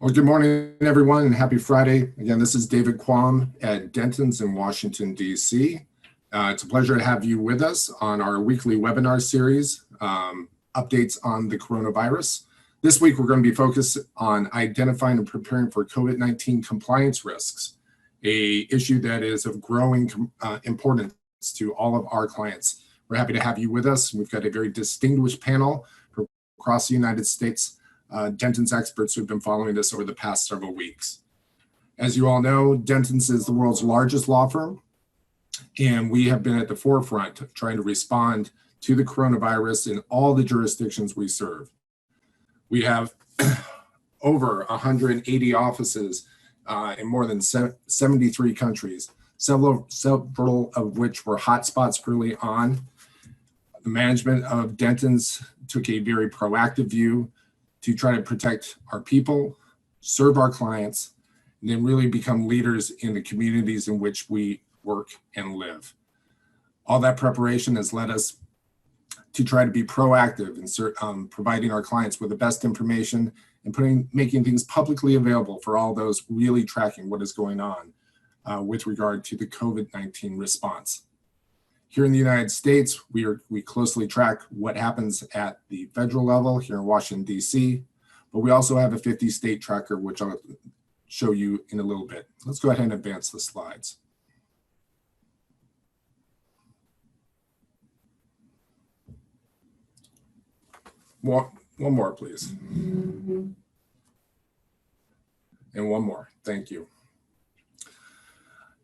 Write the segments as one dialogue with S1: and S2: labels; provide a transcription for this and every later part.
S1: Well, good morning, everyone, and happy Friday. Again, this is David Quam at Dentons in Washington, D.C. It's a pleasure to have you with us on our weekly webinar series, updates on the coronavirus. This week, we're going to be focused on identifying and preparing for COVID-19 compliance risks, an issue that is of growing importance to all of our clients. We're happy to have you with us. We've got a very distinguished panel from across the United States. Dentons experts who have been following this over the past several weeks. As you all know, Dentons is the world's largest law firm, and we have been at the forefront of trying to respond to the coronavirus in all the jurisdictions we serve. We have over 180 offices in more than 73 countries, several of which were hotspots early on. The management of Dentons took a very proactive view to try to protect our people, serve our clients, and then really become leaders in the communities in which we work and live. All that preparation has led us to try to be proactive in providing our clients with the best information and making things publicly available for all those really tracking what is going on with regard to the COVID-19 response. Here in the United States, we closely track what happens at the federal level here in Washington, D.C., but we also have a 50-state tracker, which I'll show you in a little bit. Let's go ahead and advance the slides. One more, please. And one more. Thank you.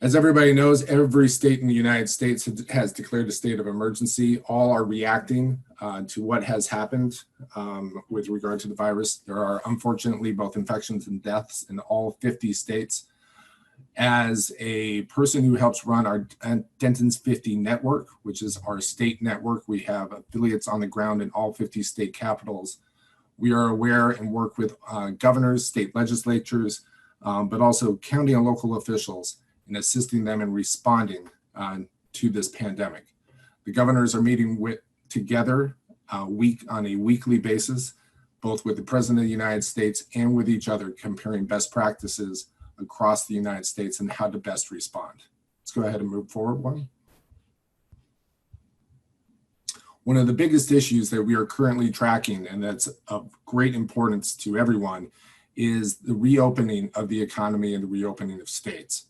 S1: As everybody knows, every state in the United States has declared a state of emergency. All are reacting to what has happened with regard to the virus. There are unfortunately both infections and deaths in all 50 states. As a person who helps run our Dentons 50 network, which is our state network, we have affiliates on the ground in all 50 state capitals. We are aware and work with governors, state legislatures, but also county and local officials in assisting them in responding to this pandemic. The governors are meeting together on a weekly basis, both with the President of the United States and with each other, comparing best practices across the United States and how to best respond. Let's go ahead and move forward one. One of the biggest issues that we are currently tracking, and that's of great importance to everyone, is the reopening of the economy and the reopening of states.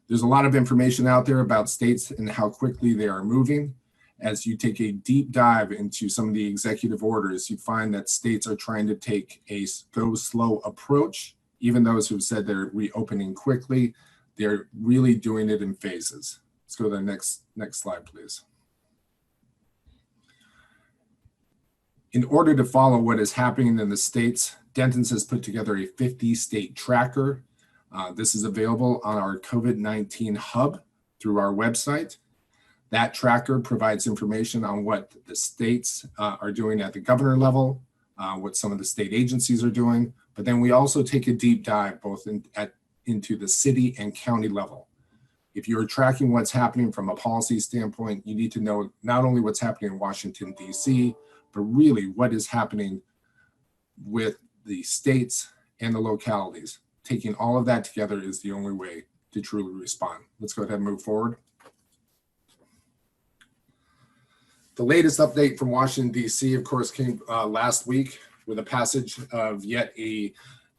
S1: There's a lot of information out there about states and how quickly they are moving. As you take a deep dive into some of the executive orders, you find that states are trying to take a go slow approach. Even those who've said they're reopening quickly, they're really doing it in phases. Let's go to the next slide, please. In order to follow what is happening in the states, Dentons has put together a 50-state tracker. This is available on our COVID-19 hub through our website. That tracker provides information on what the states are doing at the governor level, what some of the state agencies are doing, but then we also take a deep dive both into the city and county level. If you're tracking what's happening from a policy standpoint, you need to know not only what's happening in Washington, D.C., but really what is happening with the states and the localities. Taking all of that together is the only way to truly respond. Let's go ahead and move forward. The latest update from Washington, D.C., of course, came last week with a passage of yet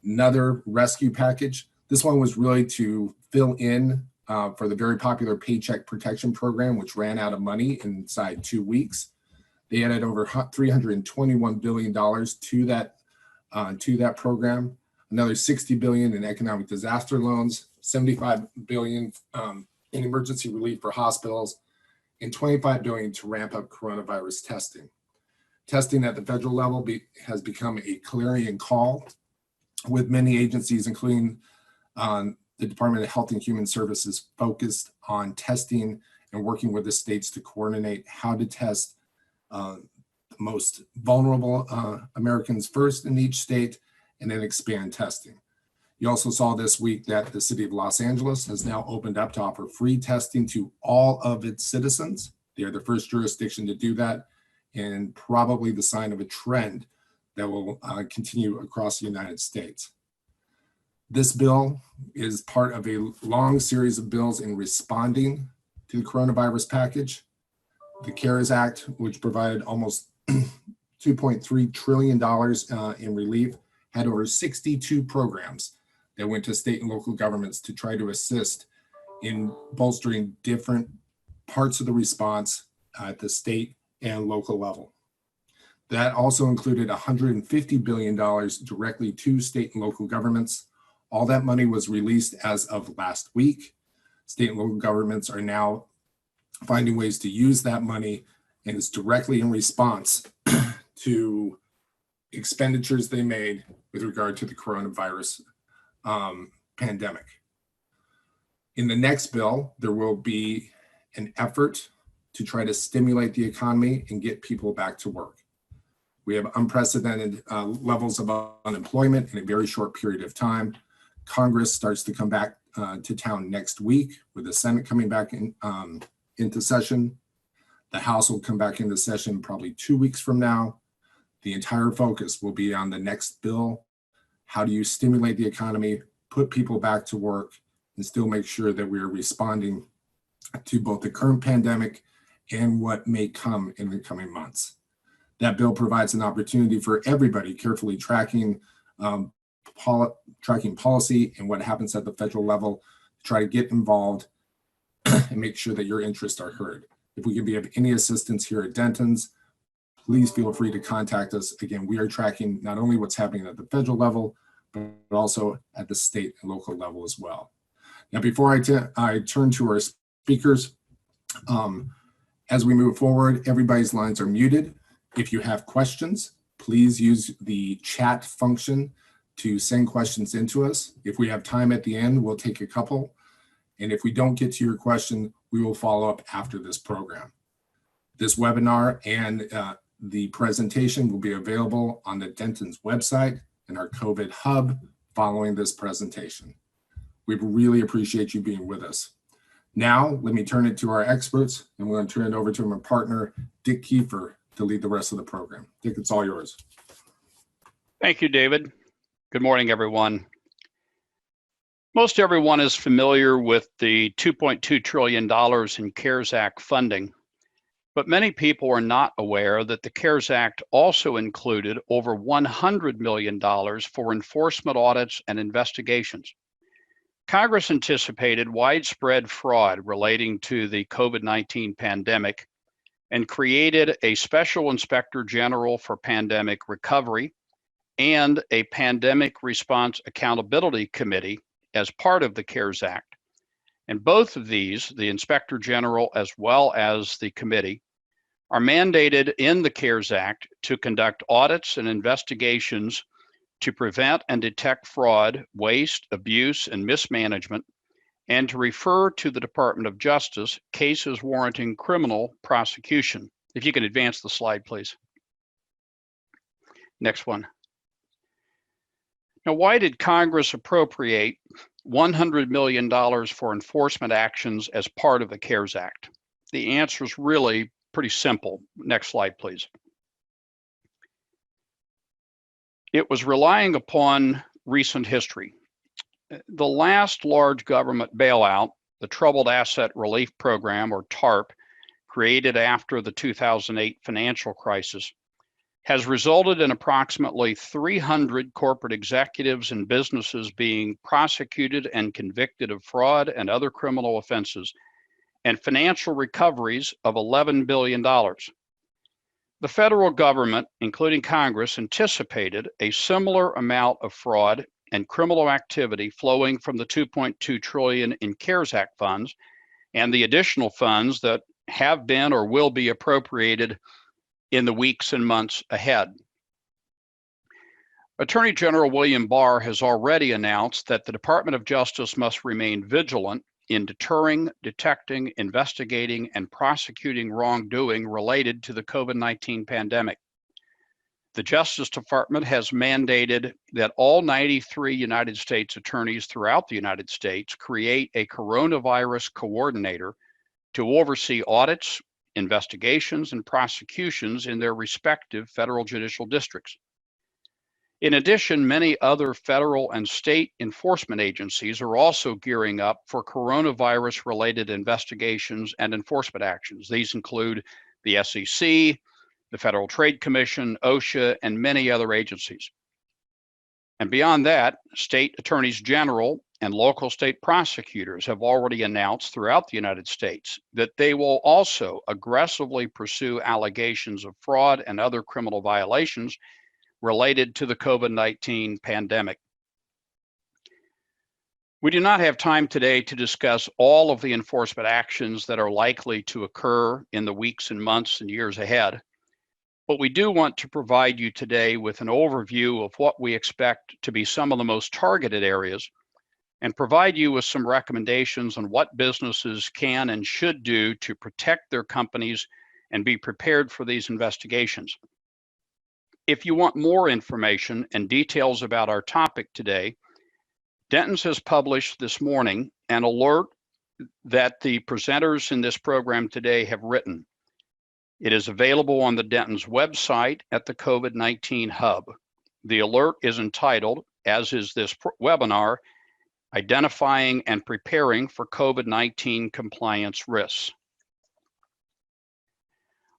S1: another rescue package. This one was really to fill in for the very popular Paycheck Protection Program, which ran out of money inside 2 weeks. They added over $321 billion to that program. Another $60 billion in economic disaster loans, $75 billion in emergency relief for hospitals, and $25 billion to ramp up coronavirus testing. Testing at the federal level has become a clarion call, with many agencies, including the Department of Health and Human Services, focused on testing and working with the states to coordinate how to test the most vulnerable Americans first in each state, and then expand testing. You also saw this week that the city of Los Angeles has now opened up to offer free testing to all of its citizens. They are the first jurisdiction to do that, and probably the sign of a trend that will continue across the United States. This bill is part of a long series of bills in responding to the coronavirus package. The CARES Act, which provided almost $2.3 trillion in relief, had over 62 programs that went to state and local governments to try to assist in bolstering different parts of the response at the state and local level. That also included $150 billion directly to state and local governments. All that money was released as of last week. State and local governments are now finding ways to use that money, and it's directly in response to expenditures they made with regard to the coronavirus pandemic. In the next bill, there will be an effort to try to stimulate the economy and get people back to work. We have unprecedented levels of unemployment in a very short period of time. Congress starts to come back to town next week, with the Senate coming back into session. The House will come back into session probably 2 weeks from now. The entire focus will be on the next bill. How do you stimulate the economy, put people back to work, and still make sure that we are responding to both the current pandemic and what may come in the coming months. That bill provides an opportunity for everybody carefully tracking policy and what happens at the federal level to try to get involved and make sure that your interests are heard. If we can be of any assistance here at Dentons, please feel free to contact us. Again, we are tracking not only what's happening at the federal level, but also at the state and local level as well. Now, before I turn to our speakers, as we move forward, everybody's lines are muted. If you have questions, please use the chat function to send questions into us. If we have time at the end, we'll take a couple. And if we don't get to your question, we will follow up after this program. This webinar and the presentation will be available on the Dentons website and our COVID hub following this presentation. We really appreciate you being with us. Now, let me turn it to our experts, and we're going to turn it over to my partner, Dick Kiefer, to lead the rest of the program. Dick, it's all yours.
S2: Thank you, David. Good morning, everyone. Most everyone is familiar with the $2.2 trillion in CARES Act funding, but many people are not aware that the CARES Act also included over $100 million for enforcement audits and investigations. Congress anticipated widespread fraud relating to the COVID-19 pandemic and created a special inspector general for pandemic recovery and a pandemic response accountability committee as part of the CARES Act. And both of these, the inspector general as well as the committee, are mandated in the CARES Act to conduct audits and investigations to prevent and detect fraud, waste, abuse, and mismanagement, and to refer to the Department of Justice cases warranting criminal prosecution. If you can advance the slide, please. Next one. Now, why did Congress appropriate $100 million for enforcement actions as part of the CARES Act? The answer is really pretty simple. Next slide, please. It was relying upon recent history. The last large government bailout, the Troubled Asset Relief Program, or TARP, created after the 2008 financial crisis, has resulted in approximately 300 corporate executives and businesses being prosecuted and convicted of fraud and other criminal offenses, and financial recoveries of $11 billion. The federal government, including Congress, anticipated a similar amount of fraud and criminal activity flowing from the $2.2 trillion in CARES Act funds and the additional funds that have been or will be appropriated in the weeks and months ahead. Attorney General William Barr has already announced that the Department of Justice must remain vigilant in deterring, detecting, investigating, and prosecuting wrongdoing related to the COVID-19 pandemic. The Justice Department has mandated that all 93 United States attorneys throughout the United States create a coronavirus coordinator to oversee audits, investigations, and prosecutions in their respective federal judicial districts. In addition, many other federal and state enforcement agencies are also gearing up for coronavirus-related investigations and enforcement actions. These include the SEC, the Federal Trade Commission, OSHA, and many other agencies. And beyond that, state attorneys general and local state prosecutors have already announced throughout the United States that they will also aggressively pursue allegations of fraud and other criminal violations related to the COVID-19 pandemic. We do not have time today to discuss all of the enforcement actions that are likely to occur in the weeks and months and years ahead, but we do want to provide you today with an overview of what we expect to be some of the most targeted areas and provide you with some recommendations on what businesses can and should do to protect their companies and be prepared for these investigations. If you want more information and details about our topic today, Dentons has published this morning an alert that the presenters in this program today have written. It is available on the Dentons website at the COVID-19 Hub. The alert is entitled, as is this webinar, Identifying and Preparing for COVID-19 Compliance Risks.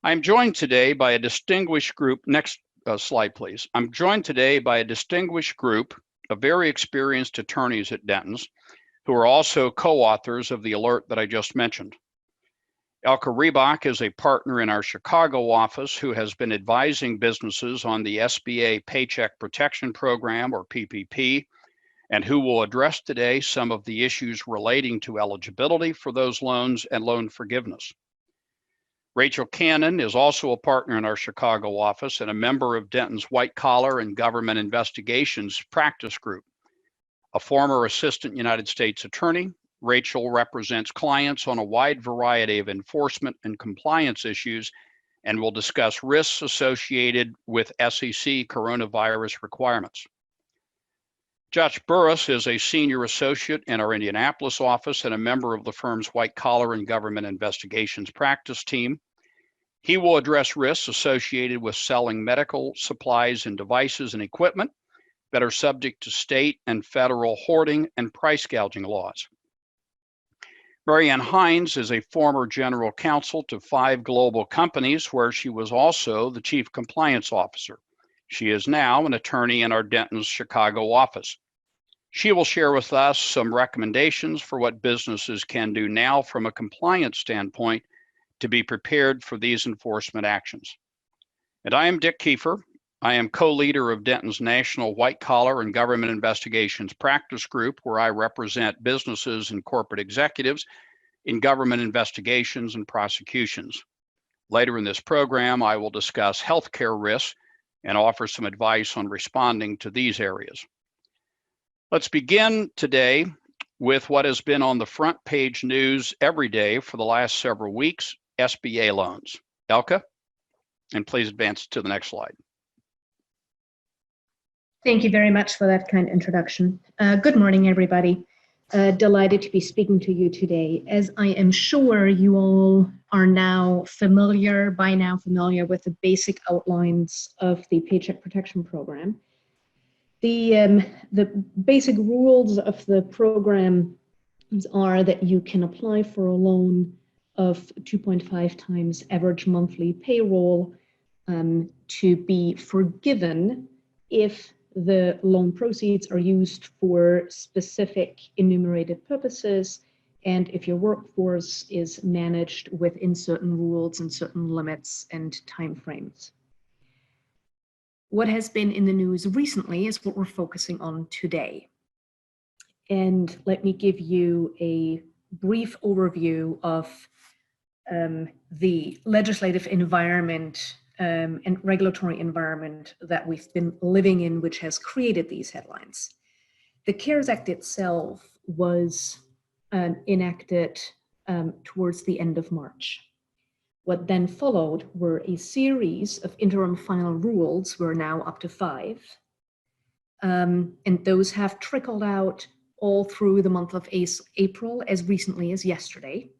S2: I'm joined today by a distinguished group. Next slide, please. I'm joined today by a distinguished group of very experienced attorneys at Dentons who are also co-authors of the alert that I just mentioned. Elke Riebach is a partner in our Chicago office who has been advising businesses on the SBA Paycheck Protection Program, or PPP, and who will address today some of the issues relating to eligibility for those loans and loan forgiveness. Rachel Cannon is also a partner in our Chicago office and a member of Dentons White Collar and Government Investigations Practice Group. A former assistant United States attorney, Rachel represents clients on a wide variety of enforcement and compliance issues and will discuss risks associated with SEC coronavirus requirements. Josh Burris is a senior associate in our Indianapolis office and a member of the firm's White Collar and Government Investigations Practice team. He will address risks associated with selling medical supplies and devices and equipment that are subject to state and federal hoarding and price gouging laws. Marianne Hines is a former general counsel to 5 global companies where she was also the chief compliance officer. She is now an attorney in our Dentons Chicago office. She will share with us some recommendations for what businesses can do now from a compliance standpoint to be prepared for these enforcement actions. And I am Dick Kiefer. I am co-leader of Dentons National White Collar and Government Investigations Practice Group, where I represent businesses and corporate executives in government investigations and prosecutions. Later in this program, I will discuss healthcare risks and offer some advice on responding to these areas. Let's begin today with what has been on the front page news every day for the last several weeks, SBA loans. Elke, and please advance to the next slide.
S3: Thank you very much for that kind introduction. Good morning, everybody. Delighted to be speaking to you today. As I am sure you all are now familiar with the basic outlines of the Paycheck Protection Program. The basic rules of the program are that you can apply for a loan of 2.5 times average monthly payroll to be forgiven if the loan proceeds are used for specific enumerated purposes and if your workforce is managed within certain rules and certain limits and timeframes. What has been in the news recently is what we're focusing on today. And let me give you a brief overview of the legislative environment and regulatory environment that we've been living in, which has created these headlines. The CARES Act itself was enacted towards the end of March. What then followed were a series of interim final rules. We're now up to 5. And those have trickled out all through the month of April, as recently as yesterday.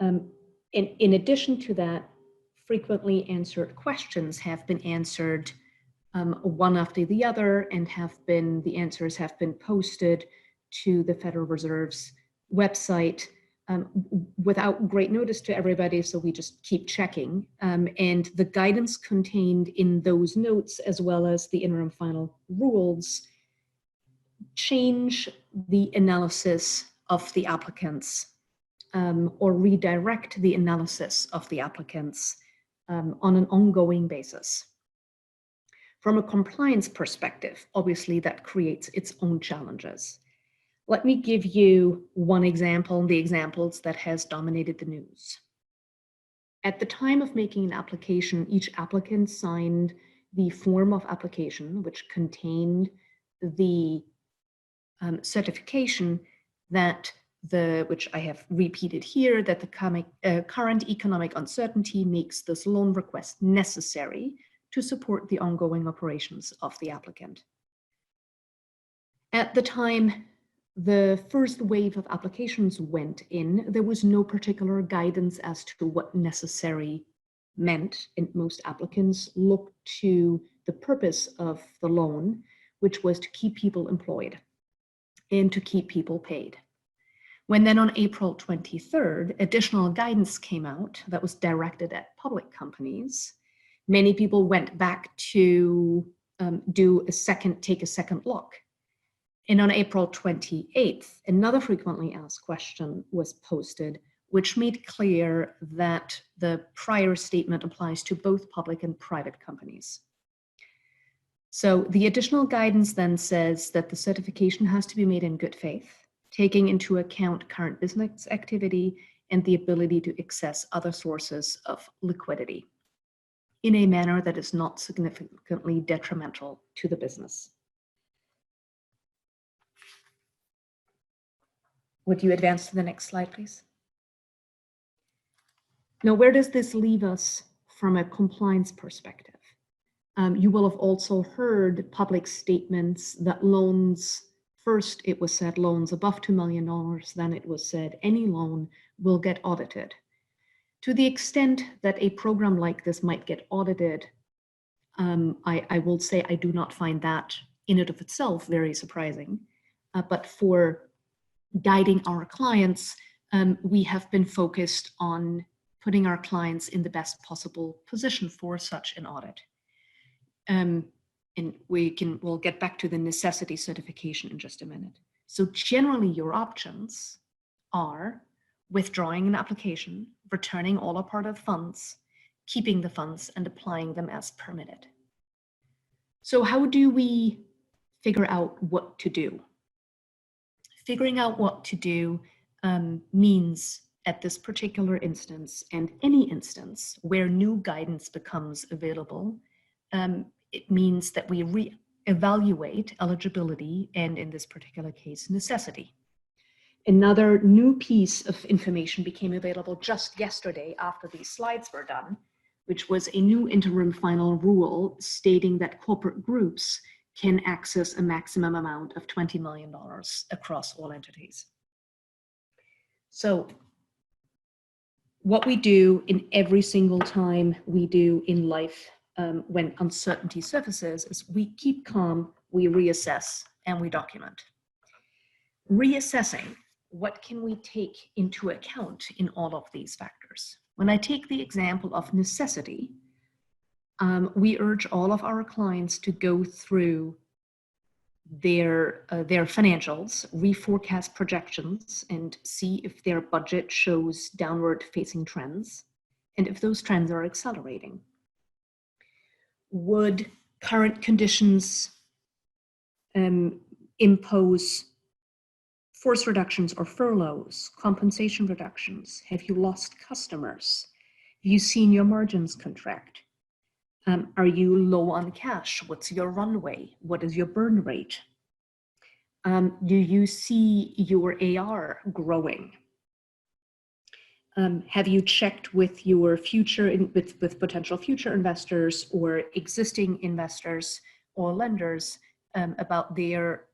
S3: In addition to that, frequently answered questions have been answered one after the other, and the answers have been posted to the Federal Reserve's website without great notice to everybody, so we just keep checking. And the guidance contained in those notes, as well as the interim final rules, change the analysis of the applicants or redirect the analysis of the applicants on an ongoing basis. From a compliance perspective, obviously that creates its own challenges. Let me give you one example, the examples that has dominated the news. At the time of making an application, each applicant signed the form of application, which contained the certification that which I have repeated here, that the current economic uncertainty makes this loan request necessary to support the ongoing operations of the applicant. At the time the first wave of applications went in, there was no particular guidance as to what necessary meant, and most applicants looked to the purpose of the loan, which was to keep people employed and to keep people paid. When then on April 23rd, additional guidance came out that was directed at public companies, many people went back to take a second look. And on April 28th, another frequently asked question was posted, which made clear that the prior statement applies to both public and private companies. So the additional guidance then says that the certification has to be made in good faith, taking into account current business activity and the ability to access other sources of liquidity in a manner that is not significantly detrimental to the business. Would you advance to the next slide, please? Now, where does this leave us from a compliance perspective? You will have also heard public statements that loans, first it was said loans above $2 million, then it was said any loan will get audited. To the extent that a program like this might get audited, I will say I do not find that in and of itself very surprising, but for guiding our clients, we have been focused on putting our clients in the best possible position for such an audit. And we'll get back to the necessity certification in just a minute. So generally your options are withdrawing an application, returning all or part of funds, keeping the funds, and applying them as permitted. So how do we figure out what to do? Figuring out what to do means at this particular instance and any instance where new guidance becomes available, it means that we re-evaluate eligibility and, in this particular case, necessity. Another new piece of information became available just yesterday after these slides were done, which was a new interim final rule stating that corporate groups can access a maximum amount of $20 million across all entities. So what we do in every single time we do in life when uncertainty surfaces is we keep calm, we reassess, and we document. Reassessing, what can we take into account in all of these factors? When I take the example of necessity, we urge all of our clients to go through their financials, reforecast projections, and see if their budget shows downward facing trends, and if those trends are accelerating. Would current conditions impose force reductions or furloughs, compensation reductions? Have you lost customers? Have you seen your margins contract? Are you low on cash? What's your runway? What is your burn rate? Do you see your AR growing? Have you checked with your with potential future investors or existing investors or lenders about their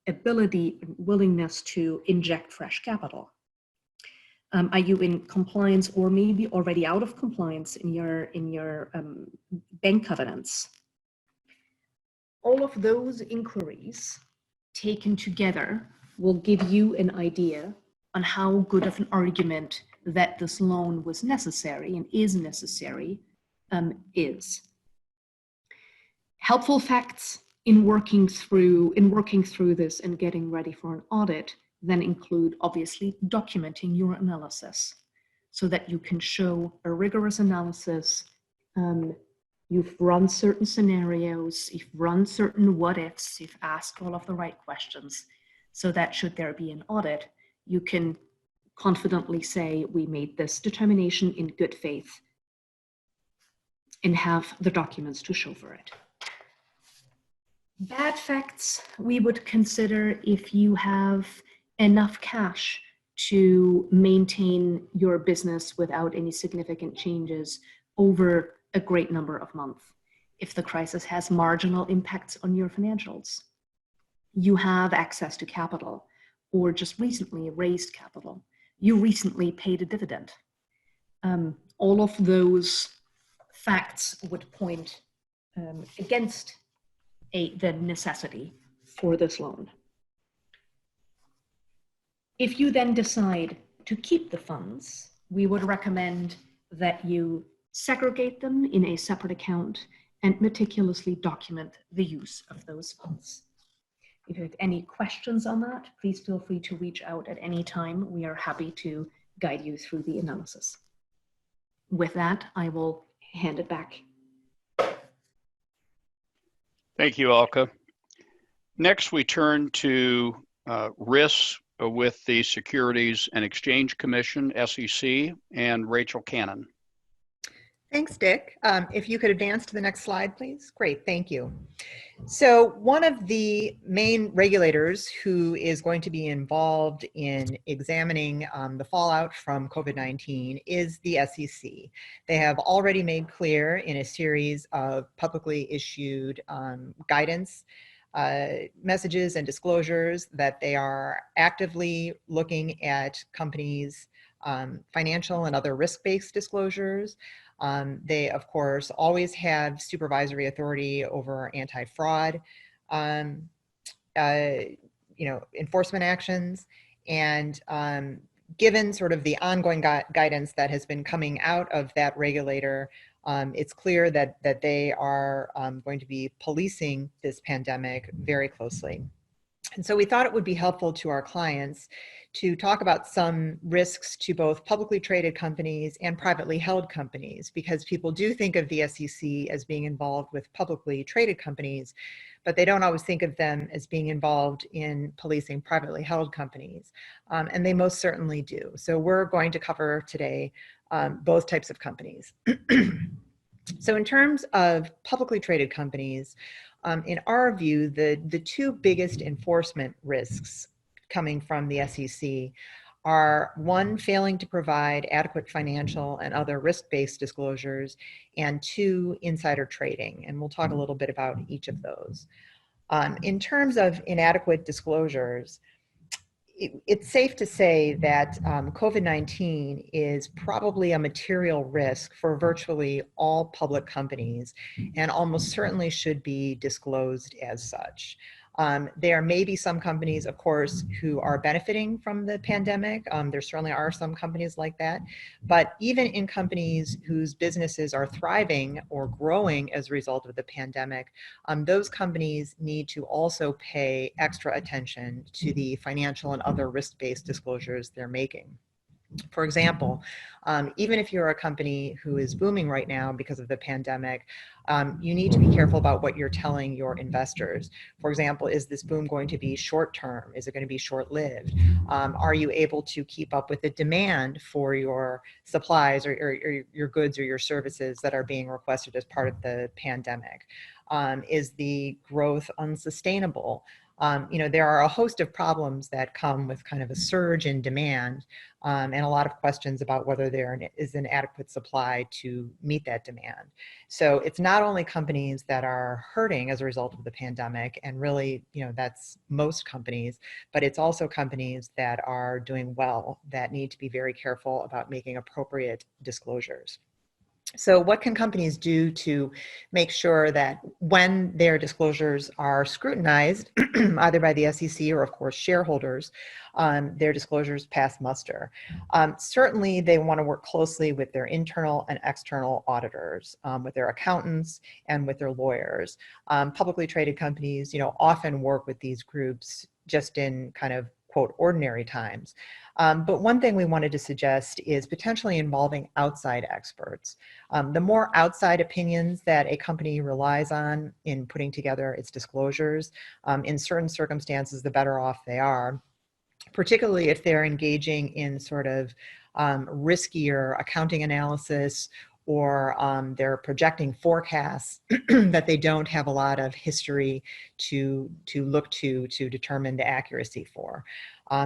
S3: ability and willingness to inject fresh capital? Are you in compliance or maybe already out of compliance in your bank covenants? All of those inquiries taken together will give you an idea on how good of an argument that this loan was necessary and is necessary is. Helpful facts in working through this and getting ready for an audit then include obviously documenting your analysis so that you can show a rigorous analysis. You've run certain scenarios, you've run certain what ifs, you've asked all of the right questions, so that should there be an audit, you can confidently say, we made this determination in good faith and have the documents to show for it. Bad facts we would consider if you have enough cash to maintain your business without any significant changes over a great number of months. If the crisis has marginal impacts on your financials, you have access to capital or just recently raised capital, you recently paid a dividend. All of those facts would point against the necessity for this loan. If you then decide to keep the funds, we would recommend that you segregate them in a separate account and meticulously document the use of those funds. If you have any questions on that, please feel free to reach out at any time. We are happy to guide you through the analysis. With that, I will hand it back.
S2: Thank you, Alka. Next, we turn to risks with the Securities and Exchange Commission, SEC, and Rachel Cannon.
S4: Thanks, Dick. If you could advance to the next slide, please. Great, thank you. So one of the main regulators who is going to be involved in examining the fallout from COVID-19 is the SEC. They have already made clear in a series of publicly issued guidance messages and disclosures that they are actively looking at companies' financial and other risk-based disclosures. They, of course, always have supervisory authority over anti-fraud, enforcement actions, and given sort of the ongoing guidance that has been coming out of that regulator, it's clear that they are going to be policing this pandemic very closely. And so we thought it would be helpful to our clients to talk about some risks to both publicly traded companies and privately held companies, because people do think of the SEC as being involved with publicly traded companies, but they don't always think of them as being involved in policing privately held companies. And they most certainly do. So we're going to cover today both types of companies. So in terms of publicly traded companies, in our view, the two biggest enforcement risks coming from the SEC are, one, failing to provide adequate financial and other risk-based disclosures, and two, insider trading. And we'll talk a little bit about each of those. In terms of inadequate disclosures, it's safe to say that COVID-19 is probably a material risk for virtually all public companies and almost certainly should be disclosed as such. There may be some companies, of course, who are benefiting from the pandemic. There certainly are some companies like that. But even in companies whose businesses are thriving or growing as a result of the pandemic, those companies need to also pay extra attention to the financial and other risk-based disclosures they're making. For example, even if you're a company who is booming right now because of the pandemic, you need to be careful about what you're telling your investors. For example, is this boom going to be short-term? Is it going to be short-lived? Are you able to keep up with the demand for your supplies or your goods or your services that are being requested as part of the pandemic? Is the growth unsustainable? There are a host of problems that come with kind of a surge in demand and a lot of questions about whether there is an adequate supply to meet that demand. So it's not only companies that are hurting as a result of the pandemic, and really, that's most companies, but it's also companies that are doing well that need to be very careful about making appropriate disclosures. So what can companies do to make sure that when their disclosures are scrutinized, either by the SEC or, of course, shareholders, their disclosures pass muster? Certainly, they want to work closely with their internal and external auditors, with their accountants, and with their lawyers. Publicly traded companies, often work with these groups just in kind of, quote, ordinary times. But one thing we wanted to suggest is potentially involving outside experts. The more outside opinions that a company relies on in putting together its disclosures, in certain circumstances, the better off they are, particularly if they're engaging in sort of riskier accounting analysis, or they're projecting forecasts that they don't have a lot of history to look to determine the accuracy for.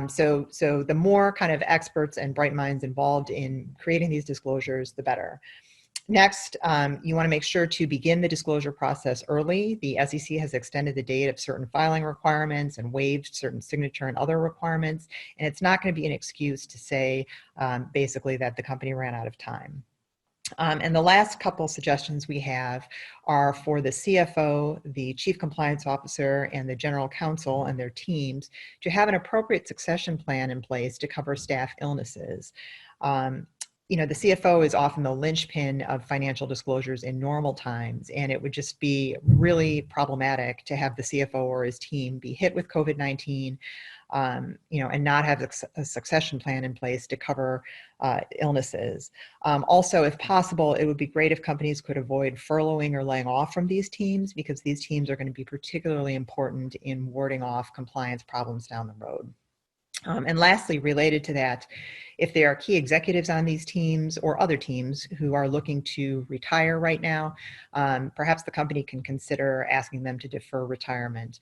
S4: So the more kind of experts and bright minds involved in creating these disclosures, the better. Next, you want to make sure to begin the disclosure process early. The SEC has extended the date of certain filing requirements and waived certain signature and other requirements, and it's not going to be an excuse to say basically that the company ran out of time. And the last couple suggestions we have are for the CFO, the Chief Compliance Officer, and the General Counsel and their teams to have an appropriate succession plan in place to cover staff illnesses. The CFO is often the linchpin of financial disclosures in normal times, and it would just be really problematic to have the CFO or his team be hit with COVID-19, and not have a succession plan in place to cover illnesses. Also, if possible, it would be great if companies could avoid furloughing or laying off from these teams, because these teams are going to be particularly important in warding off compliance problems down the road. And lastly, related to that, if there are key executives on these teams or other teams who are looking to retire right now, perhaps the company can consider asking them to defer retirement,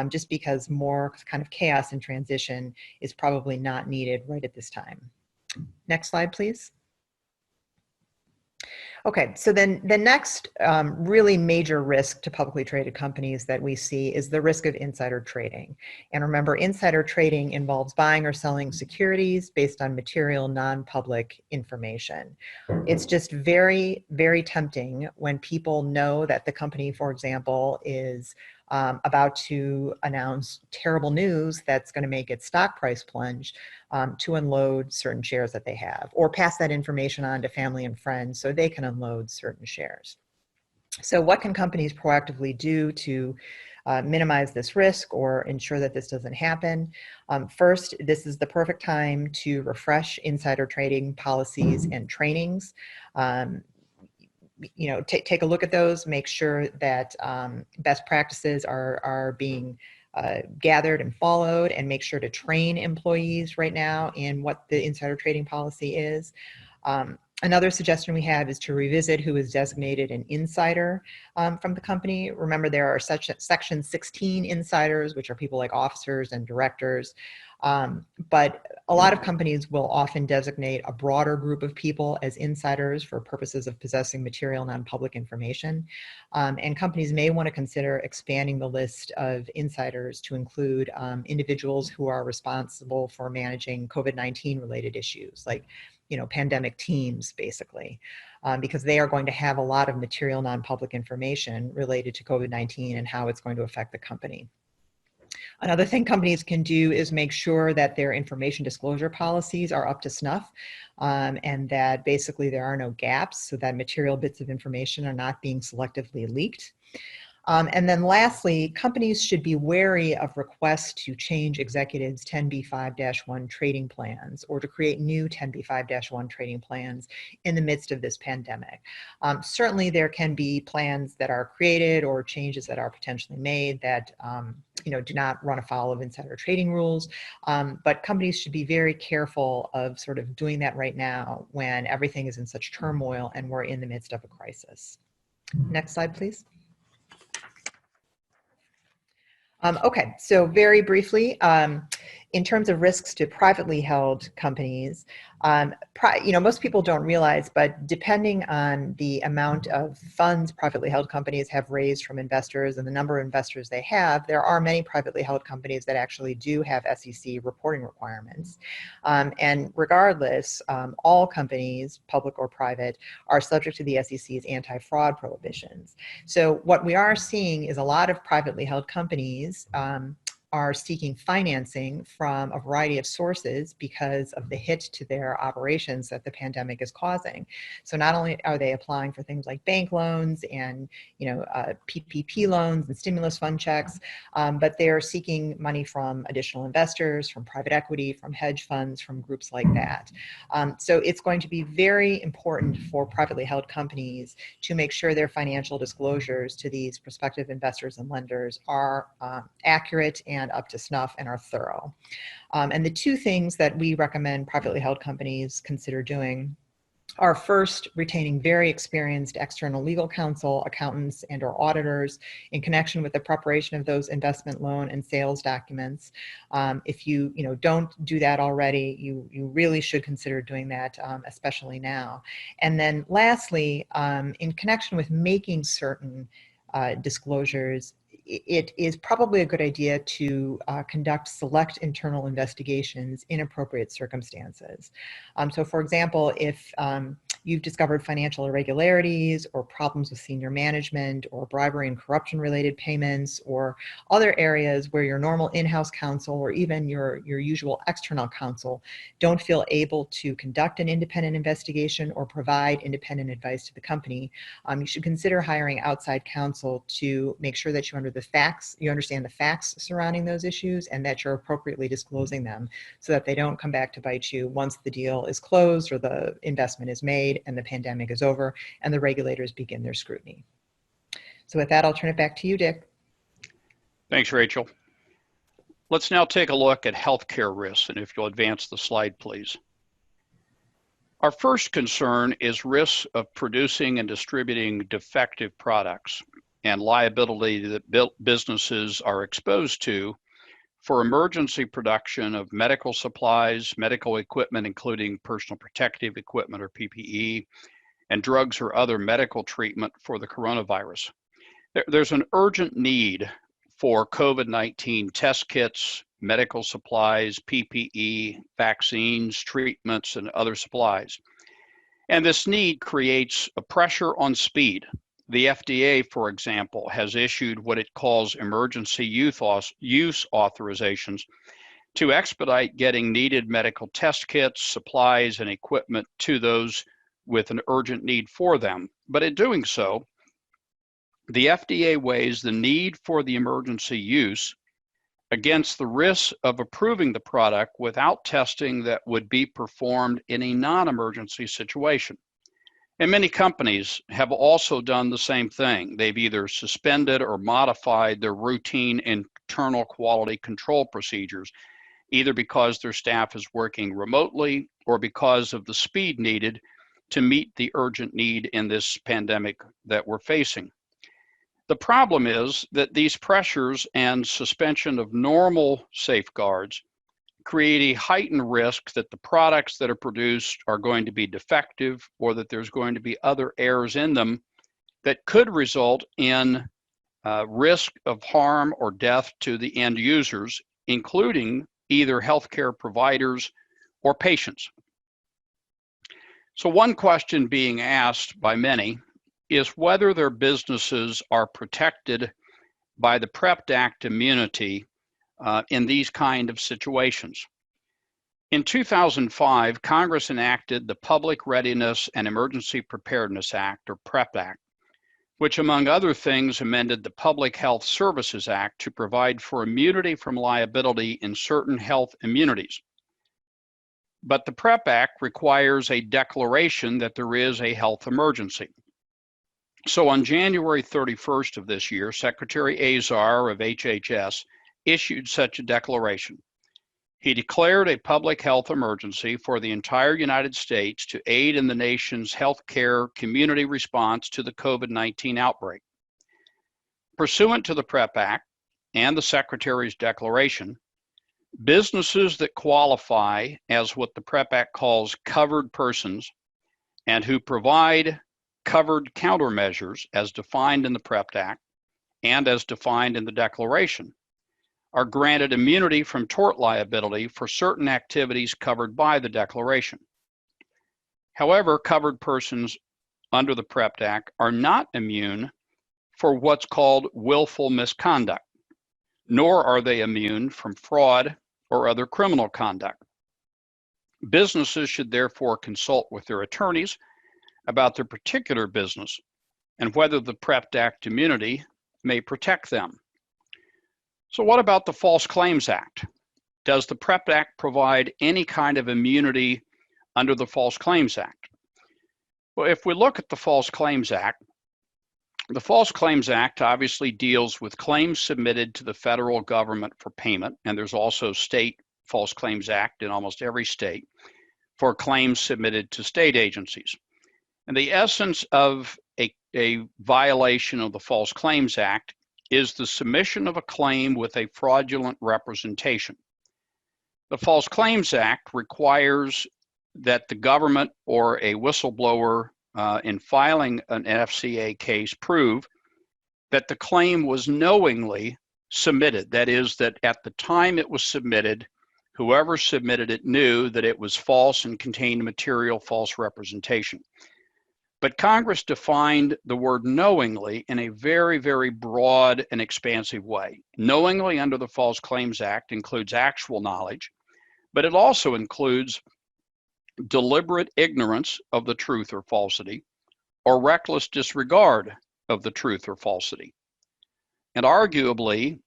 S4: just because more kind of chaos and transition is probably not needed right at this time. Next slide, please. Okay, so then the next really major risk to publicly traded companies that we see is the risk of insider trading. And remember, insider trading involves buying or selling securities based on material non-public information. It's just very, very tempting when people know that the company, for example, is about to announce terrible news that's going to make its stock price plunge, to unload certain shares that they have, or pass that information on to family and friends so they can unload certain shares. So what can companies proactively do to minimize this risk or ensure that this doesn't happen? First, this is the perfect time to refresh insider trading policies and trainings. Take a look at those, make sure that best practices are being gathered and followed, and make sure to train employees right now in what the insider trading policy is. Another suggestion we have is to revisit who is designated an insider from the company. Remember, there are Section 16 insiders, which are people like officers and directors. But a lot of companies will often designate a broader group of people as insiders for purposes of possessing material non-public information. And companies may want to consider expanding the list of insiders to include individuals who are responsible for managing COVID-19 related issues, like pandemic teams, basically, because they are going to have a lot of material non-public information related to COVID-19 and how it's going to affect the company. Another thing companies can do is make sure that their information disclosure policies are up to snuff, and that basically there are no gaps, so that material bits of information are not being selectively leaked. And then lastly, companies should be wary of requests to change executives' 10b5-1 trading plans, or to create new 10b5-1 trading plans in the midst of this pandemic. Certainly there can be plans that are created or changes that are potentially made that do not run afoul of insider trading rules, but companies should be very careful of sort of doing that right now when everything is in such turmoil and we're in the midst of a crisis. Next slide, please. Okay, so very briefly, In terms of risks to privately held companies, most people don't realize, but depending on the amount of funds privately held companies have raised from investors and the number of investors they have, there are many privately held companies that actually do have SEC reporting requirements. And regardless, all companies, public or private, are subject to the SEC's anti-fraud prohibitions. So what we are seeing is a lot of privately held companies are seeking financing from a variety of sources because of the hit to their operations that the pandemic is causing. So not only are they applying for things like bank loans and PPP loans and stimulus fund checks, but they're seeking money from additional investors, from private equity, from hedge funds, from groups like that. So it's going to be very important for privately held companies to make sure their financial disclosures to these prospective investors and lenders are accurate and up to snuff and are thorough. And the two things that we recommend privately held companies consider doing are first, retaining very experienced external legal counsel, accountants, and or auditors in connection with the preparation of those investment loan and sales documents. If you don't do that already, you really should consider doing that, especially now. And then lastly, in connection with making certain disclosures, it is probably a good idea to conduct select internal investigations in appropriate circumstances. So for example, if you've discovered financial irregularities or problems with senior management or bribery and corruption related payments or other areas where your normal in-house counsel or even your usual external counsel don't feel able to conduct an independent investigation or provide independent advice to the company, you should consider hiring outside counsel to make sure that you understand the facts surrounding those issues and that you're appropriately disclosing them so that they don't come back to bite you once the deal is closed or the investment is made and the pandemic is over and the regulators begin their scrutiny. So with that, I'll turn it back to you, Dick.
S2: Thanks, Rachel. Let's now take a look at healthcare risks, and if you'll advance the slide, please. Our first concern is risks of producing and distributing defective products and liability that businesses are exposed to for emergency production of medical supplies, medical equipment, including personal protective equipment or PPE, and drugs or other medical treatment for the coronavirus. There's an urgent need for COVID-19 test kits, medical supplies, PPE, vaccines, treatments, and other supplies. And this need creates a pressure on speed. The FDA, for example, has issued what it calls emergency use authorizations to expedite getting needed medical test kits, supplies, and equipment to those with an urgent need for them. But in doing so, the FDA weighs the need for the emergency use against the risk of approving the product without testing that would be performed in a non-emergency situation. And many companies have also done the same thing. They've either suspended or modified their routine internal quality control procedures, either because their staff is working remotely or because of the speed needed to meet the urgent need in this pandemic that we're facing. The problem is that these pressures and suspension of normal safeguards create a heightened risk that the products that are produced are going to be defective or that there's going to be other errors in them that could result in risk of harm or death to the end users, including either healthcare providers or patients. So one question being asked by many is whether their businesses are protected by the PREP Act immunity in these kind of situations. In 2005, Congress enacted the Public Readiness and Emergency Preparedness Act, or PREP Act, which among other things amended the Public Health Services Act to provide for immunity from liability in certain health immunities. But the PREP Act requires a declaration that there is a health emergency. So on January 31st of this year, Secretary Azar of HHS issued such a declaration. He declared a public health emergency for the entire United States to aid in the nation's healthcare community response to the COVID-19 outbreak. Pursuant to the PREP Act and the Secretary's declaration, Businesses that qualify as what the PREP Act calls covered persons and who provide covered countermeasures as defined in the PREP Act and as defined in the Declaration are granted immunity from tort liability for certain activities covered by the Declaration. However, covered persons under the PREP Act are not immune for what's called willful misconduct, nor are they immune from fraud or other criminal conduct. Businesses should therefore consult with their attorneys about their particular business and whether the PREP Act immunity may protect them. So what about the False Claims Act? Does the PREP Act provide any kind of immunity under the False Claims Act? Well, if we look at the False Claims Act obviously deals with claims submitted to the federal government for payment, and there's also state False Claims Act in almost every state for claims submitted to state agencies. And the essence of a violation of the False Claims Act is the submission of a claim with a fraudulent representation. The False Claims Act requires that the government or a whistleblower in filing an FCA case prove that the claim was knowingly submitted. That is, that at the time it was submitted, whoever submitted it knew that it was false and contained material false representation. But Congress defined the word knowingly in a very, very broad and expansive way. Knowingly under the False Claims Act includes actual knowledge, but it also includes deliberate ignorance of the truth or falsity, or reckless disregard of the truth or falsity. And arguably,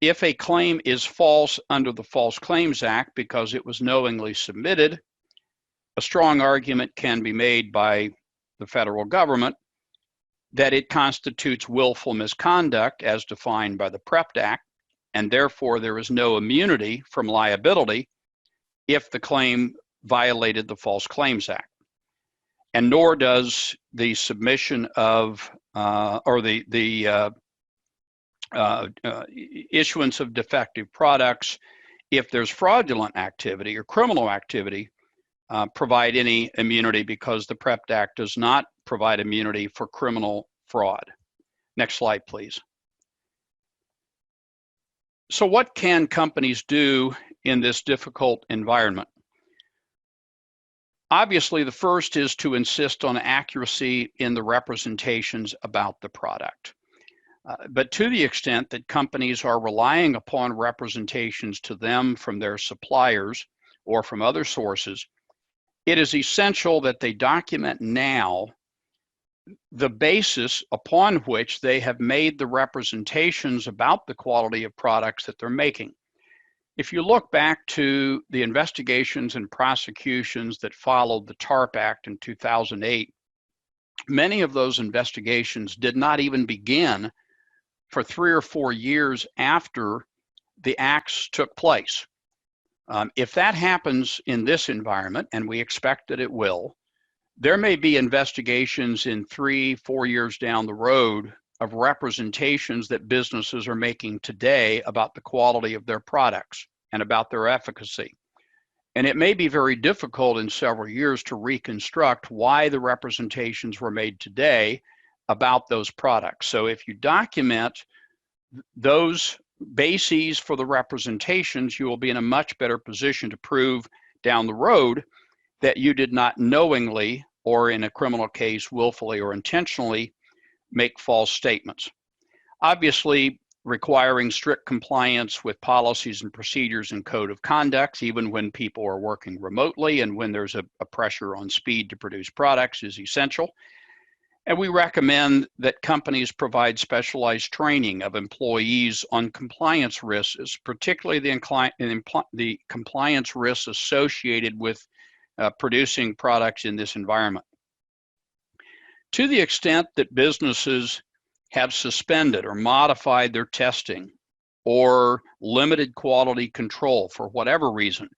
S2: if a claim is false under the False Claims Act because it was knowingly submitted, a strong argument can be made by the federal government that it constitutes willful misconduct as defined by the PREP Act, and therefore there is no immunity from liability if the claim violated the False Claims Act. And nor does the submission of issuance of defective products, if there's fraudulent activity or criminal activity, provide any immunity, because the PREP Act does not provide immunity for criminal fraud. Next slide, please. So what can companies do in this difficult environment? Obviously, the first is to insist on accuracy in the representations about the product. But to the extent that companies are relying upon representations to them from their suppliers or from other sources, it is essential that they document now the basis upon which they have made the representations about the quality of products that they're making. If you look back to the investigations and prosecutions that followed the TARP Act in 2008, many of those investigations did not even begin for 3 or 4 years after the acts took place. If that happens in this environment, and we expect that it will, there may be investigations in 3-4 years down the road of representations that businesses are making today about the quality of their products and about their efficacy. And it may be very difficult in several years to reconstruct why the representations were made today about those products. So if you document those bases for the representations, you will be in a much better position to prove down the road that you did not knowingly, or in a criminal case, willfully or intentionally, make false statements. Obviously, requiring strict compliance with policies and procedures and code of conduct, even when people are working remotely and when there's a pressure on speed to produce products, is essential. And we recommend that companies provide specialized training of employees on compliance risks, particularly the compliance risks associated with producing products in this environment. To the extent that businesses have suspended or modified their testing or limited quality control for whatever reason,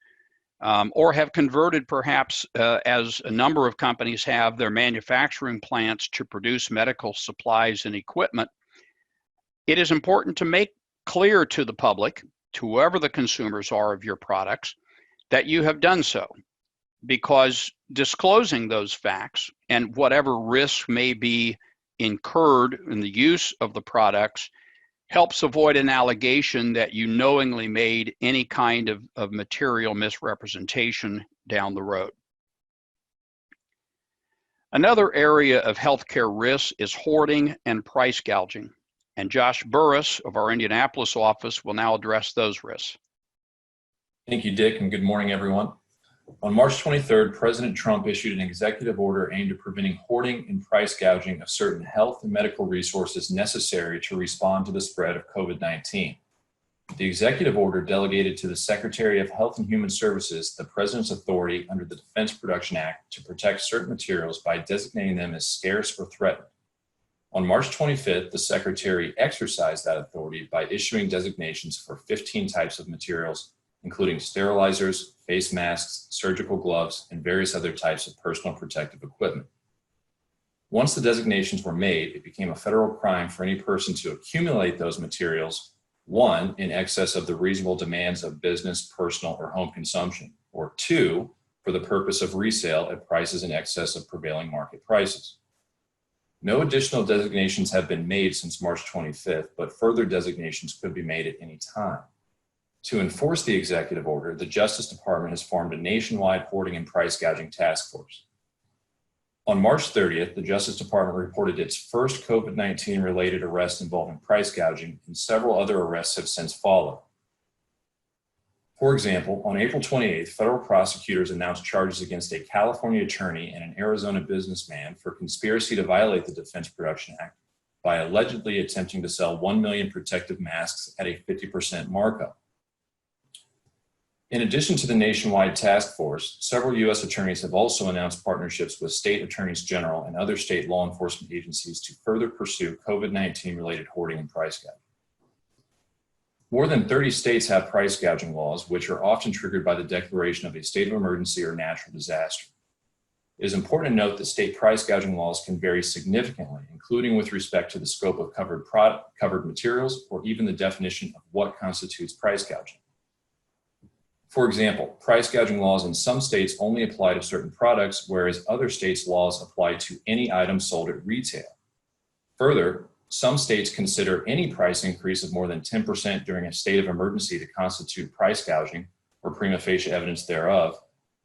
S2: or have converted perhaps, as a number of companies have, their manufacturing plants to produce medical supplies and equipment, it is important to make clear to the public to whoever the consumers are of your products that you have done so, because disclosing those facts and whatever risk may be incurred in the use of the products helps avoid an allegation that you knowingly made any kind of material misrepresentation down the road. Another area of healthcare risk is hoarding and price gouging, and Josh Burris of our Indianapolis office will now address those risks.
S5: Thank you, Dick, and good morning, everyone. On March 23rd, President Trump issued an executive order aimed at preventing hoarding and price gouging of certain health and medical resources necessary to respond to the spread of COVID-19. The executive order delegated to the Secretary of Health and Human Services the President's authority under the Defense Production Act to protect certain materials by designating them as scarce or threatened. On March 25th, the Secretary exercised that authority by issuing designations for 15 types of materials, including sterilizers, face masks, surgical gloves, and various other types of personal protective equipment. Once the designations were made, it became a federal crime for any person to accumulate those materials, one, in excess of the reasonable demands of business, personal, or home consumption, or two, for the purpose of resale at prices in excess of prevailing market prices. No additional designations have been made since March 25th, but further designations could be made at any time. To enforce the executive order, the Justice Department has formed a nationwide hoarding and price gouging task force. On March 30th, the Justice Department reported its first COVID-19 related arrest involving price gouging, and several other arrests have since followed. For example, on April 28th, federal prosecutors announced charges against a California attorney and an Arizona businessman for conspiracy to violate the Defense Production Act by allegedly attempting to sell 1 million protective masks at a 50% markup. In addition to the nationwide task force, several U.S. attorneys have also announced partnerships with state attorneys general and other state law enforcement agencies to further pursue COVID-19 related hoarding and price gouging. More than 30 states have price gouging laws, which are often triggered by the declaration of a state of emergency or natural disaster. It is important to note that state price gouging laws can vary significantly, including with respect to the scope of covered materials or even the definition of what constitutes price gouging. For example, price gouging laws in some states only apply to certain products, whereas other states' laws apply to any item sold at retail. Further, some states consider any price increase of more than 10% during a state of emergency to constitute price gouging or prima facie evidence thereof,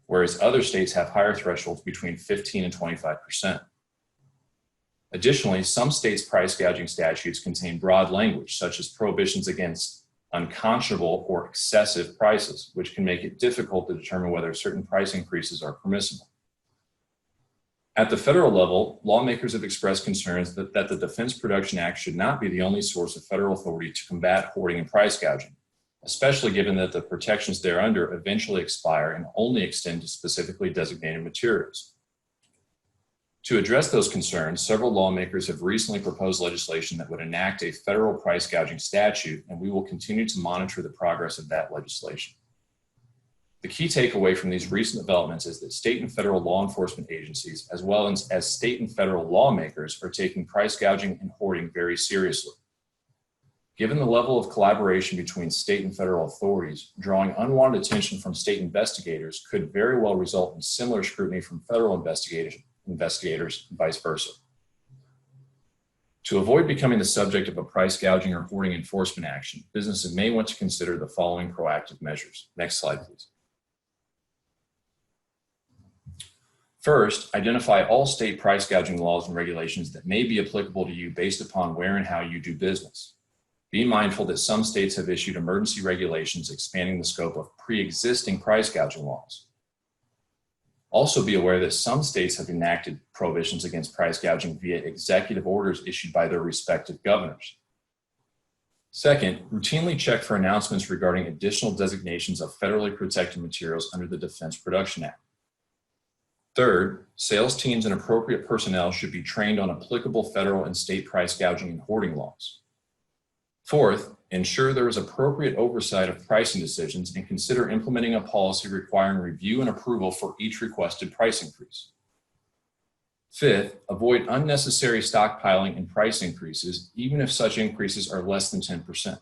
S5: whereas other states have higher thresholds between 15 and 25%. Additionally, some states' price gouging statutes contain broad language, such as prohibitions against unconscionable or excessive prices, which can make it difficult to determine whether certain price increases are permissible. At the federal level, lawmakers have expressed concerns that the Defense Production Act should not be the only source of federal authority to combat hoarding and price gouging, especially given that the protections thereunder eventually expire and only extend to specifically designated materials. To address those concerns, several lawmakers have recently proposed legislation that would enact a federal price gouging statute, and we will continue to monitor the progress of that legislation. The key takeaway from these recent developments is that state and federal law enforcement agencies, as well as state and federal lawmakers, are taking price gouging and hoarding very seriously. Given the level of collaboration between state and federal authorities, drawing unwanted attention from state investigators could very well result in similar scrutiny from federal investigators and vice versa. To avoid becoming the subject of a price gouging or hoarding enforcement action, businesses may want to consider the following proactive measures. Next slide, please. First, identify all state price gouging laws and regulations that may be applicable to you based upon where and how you do business. Be mindful that some states have issued emergency regulations expanding the scope of pre-existing price gouging laws. Also be aware that some states have enacted prohibitions against price gouging via executive orders issued by their respective governors. Second, routinely check for announcements regarding additional designations of federally protected materials under the Defense Production Act. Third, sales teams and appropriate personnel should be trained on applicable federal and state price gouging and hoarding laws. Fourth, ensure there is appropriate oversight of pricing decisions and consider implementing a policy requiring review and approval for each requested price increase. Fifth, avoid unnecessary stockpiling and price increases, even if such increases are less than 10%.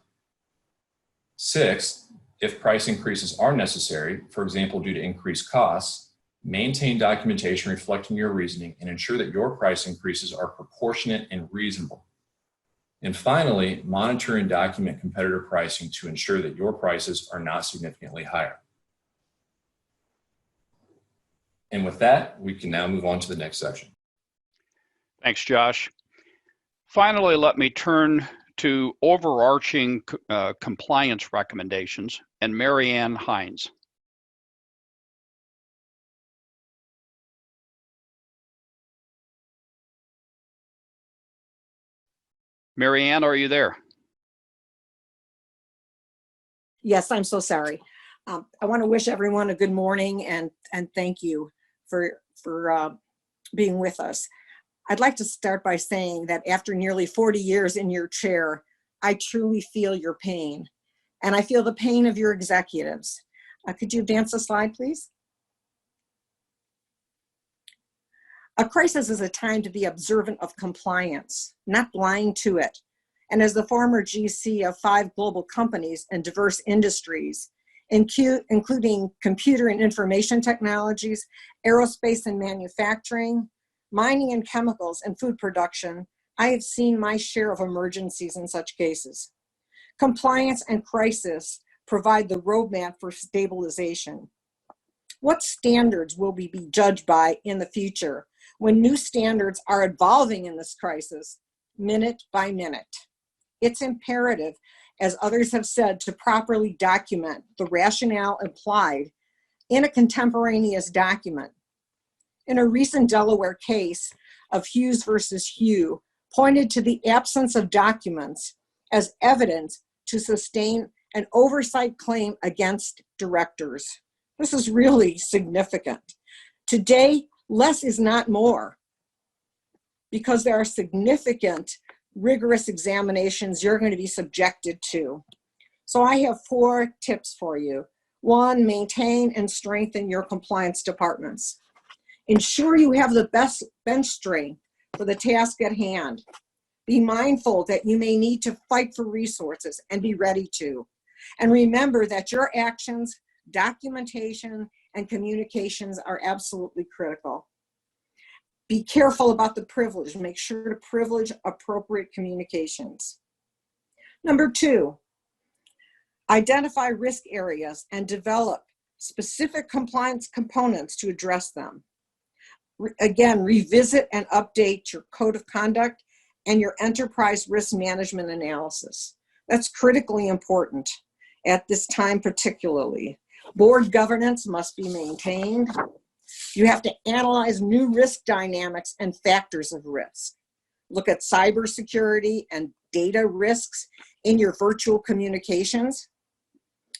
S5: 6, if price increases are necessary, for example, due to increased costs, maintain documentation reflecting your reasoning and ensure that your price increases are proportionate and reasonable. And finally, monitor and document competitor pricing to ensure that your prices are not significantly higher. And with that, we can now move on to the next section.
S2: Thanks, Josh. Finally, let me turn to overarching compliance recommendations and Mary Ann Hines. Mary Ann, are you there?
S6: Yes, I'm so sorry. I want to wish everyone a good morning and thank you for being with us. I'd like to start by saying that after nearly 40 years in your chair, I truly feel your pain, and I feel the pain of your executives. Could you advance the slide, please? A crisis is a time to be observant of compliance, not blind to it. And as the former GC of 5 global companies in diverse industries, including computer and information technologies, aerospace and manufacturing, mining and chemicals, and food production, I have seen my share of emergencies in such cases. Compliance and crisis provide the roadmap for stabilization. What standards will we be judged by in the future when new standards are evolving in this crisis, minute by minute? It's imperative, as others have said, to properly document the rationale implied in a contemporaneous document. In a recent Delaware case of Hughes versus Hugh, pointed to the absence of documents as evidence to sustain an oversight claim against directors. This is really significant. Today, less is not more, because there are significant, rigorous examinations you're going to be subjected to. So I have 4 tips for you. 1, maintain and strengthen your compliance departments. Ensure you have the best bench strength for the task at hand. Be mindful that you may need to fight for resources and be ready to. And remember that your actions, documentation, and communications are absolutely critical. Be careful about the privilege. Make sure to privilege appropriate communications. Number 2, identify risk areas and develop specific compliance components to address them. Again, revisit and update your code of conduct and your enterprise risk management analysis. That's critically important at this time particularly. Board governance must be maintained. You have to analyze new risk dynamics and factors of risk. Look at cybersecurity and data risks in your virtual communications.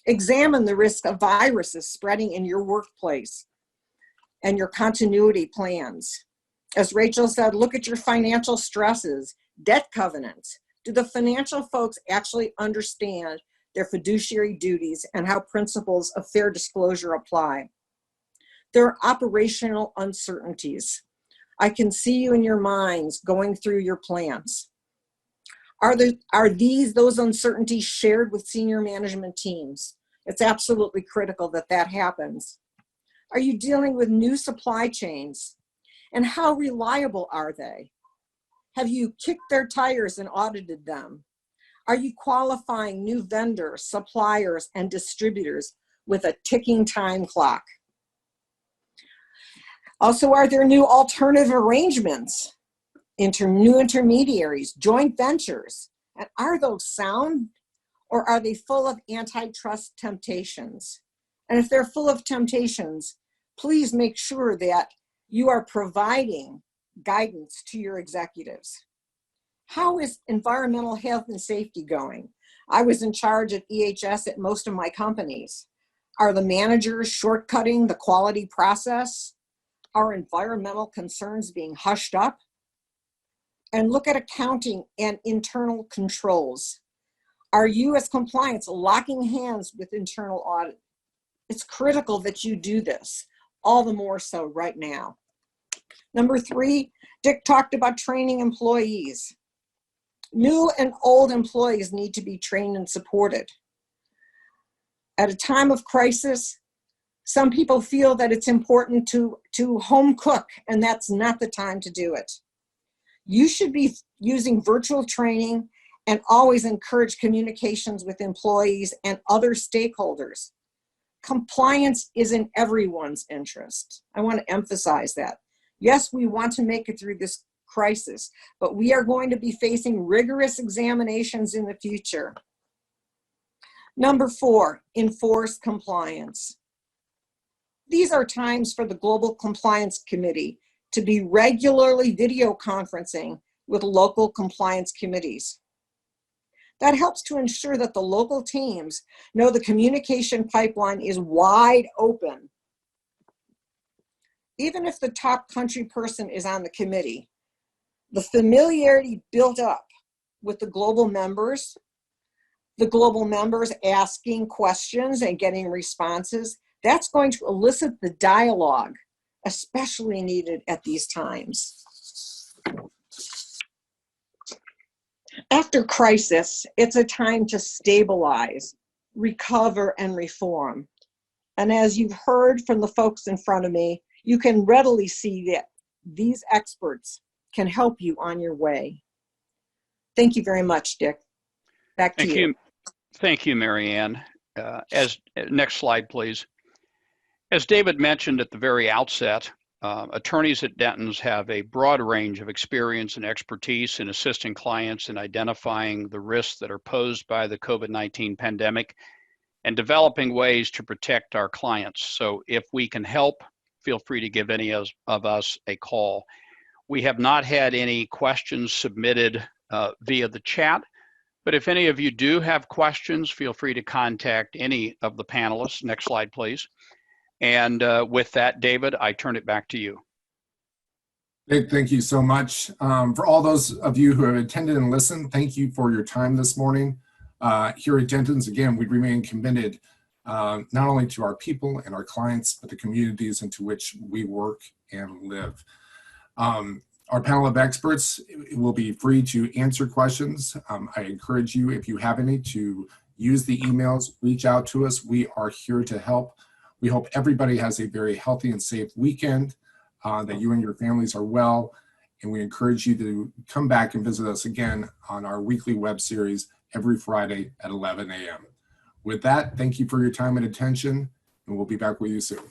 S6: Examine the risk of viruses spreading in your workplace and your continuity plans. As Rachel said, look at your financial stresses, debt covenants. Do the financial folks actually understand their fiduciary duties and how principles of fair disclosure apply? There are operational uncertainties. I can see you in your minds going through your plans. Are those uncertainties shared with senior management teams? It's absolutely critical that that happens. Are you dealing with new supply chains? And how reliable are they? Have you kicked their tires and audited them? Are you qualifying new vendors, suppliers, and distributors with a ticking time clock? Also, are there new alternative arrangements, new intermediaries, joint ventures? And are those sound, or are they full of antitrust temptations? And if they're full of temptations, please make sure that you are providing guidance to your executives. How is environmental health and safety going? I was in charge of EHS at most of my companies. Are the managers shortcutting the quality process? Are environmental concerns being hushed up? And look at accounting and internal controls. Are you as compliance locking hands with internal audit? It's critical that you do this, all the more so right now. Number 3, Dick talked about training employees. New and old employees need to be trained and supported. At a time of crisis, some people feel that it's important to home cook, and that's not the time to do it. You should be using virtual training and always encourage communications with employees and other stakeholders. Compliance is in everyone's interest. I want to emphasize that. Yes, we want to make it through this crisis, but we are going to be facing rigorous examinations in the future. Number 4, enforce compliance. These are times for the Global Compliance Committee to be regularly video conferencing with local compliance committees. That helps to ensure that the local teams know the communication pipeline is wide open. Even if the top country person is on the committee, the familiarity built up with the global members asking questions and getting responses, that's going to elicit the dialogue, especially needed at these times. After crisis, it's a time to stabilize, recover, and reform. And as you've heard from the folks in front of me, you can readily see that these experts can help you on your way. Thank you very much, Dick. Back to you.
S2: Thank you, Mary Ann. Next slide, please. As David mentioned at the very outset, attorneys at Dentons have a broad range of experience and expertise in assisting clients in identifying the risks that are posed by the COVID-19 pandemic and developing ways to protect our clients. So if we can help, feel free to give any of us a call. We have not had any questions submitted via the chat, but if any of you do have questions, feel free to contact any of the panelists. Next slide, please. And with that, David, I turn it back to you.
S1: Thank you so much. For all those of you who have attended and listened, thank you for your time this morning. Here at Dentons, again, we remain committed not only to our people and our clients, but the communities into which we work and live. Our panel of experts will be free to answer questions. I encourage you, if you have any, to use the emails, reach out to us. We are here to help. We hope everybody has a very healthy and safe weekend, that you and your families are well, and we encourage you to come back and visit us again on our weekly web series every Friday at 11 a.m. With that, thank you for your time and attention, and we'll be back with you soon.